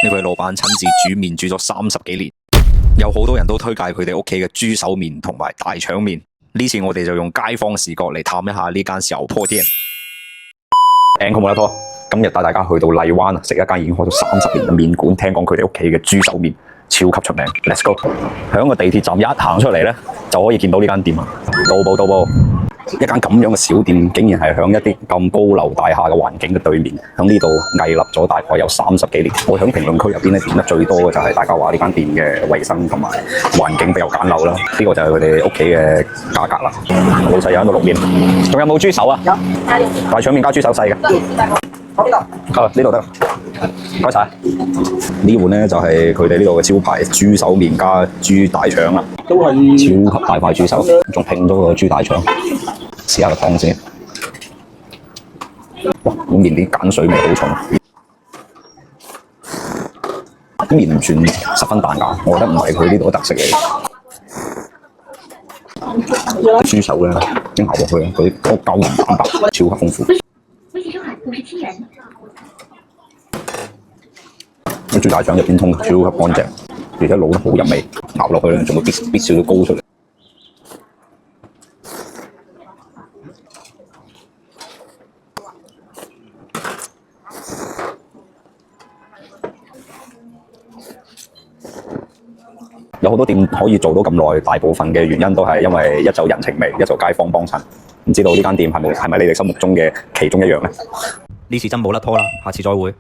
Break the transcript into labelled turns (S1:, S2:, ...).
S1: 呢位老闆親自煮麵煮咗30幾年，有好多人都推介佢哋屋企嘅豬手麵同埋大腸麵。呢次我哋就用街坊視角嚟探一下呢間小破店。
S2: Angkor Molator，今日帶大家去到荔灣食一間已經開咗30年嘅麵館，聽講佢哋屋企嘅豬手麵超級出名。Let's go！ 響個地鐵站一行出嚟咧，就可以見到呢間店啊！到步，一間咁樣嘅小店，竟然係響一啲咁高樓大廈嘅環境嘅對面，響呢度屹立咗大概有30幾年。我響評論區入邊咧點得最多嘅就係大家話呢間店嘅衛生同埋環境比較簡陋啦。呢個就係佢哋屋企嘅價格啦。老細又喺度錄麵，仲有冇豬手啊？有，大腸麵加豬手細嘅。我呢度，呢度得，唔該晒。呢碗咧就係佢哋呢度嘅招牌豬手麵加豬大腸啦，都係超級大塊豬手，仲拼咗個豬大腸。試下個湯先，哇！碗麵啲鹼水味好重，麵唔算十分彈牙，我覺得唔係佢呢度嘅特色嚟。豬手咧，蒸下落去，佢嗰個膠原蛋白超級豐富。個豬大腸入邊通超級乾淨，而且滷得好入味，咬落去咧仲會逼少少膏出嚟。有好多店可以做到咁耐，大部分嘅原因都係因為一就人情味，一就街坊幫襯。唔知道呢間店係咪你哋心目中嘅其中一樣呢？
S1: 呢次真冇甩拖啦，下次再會。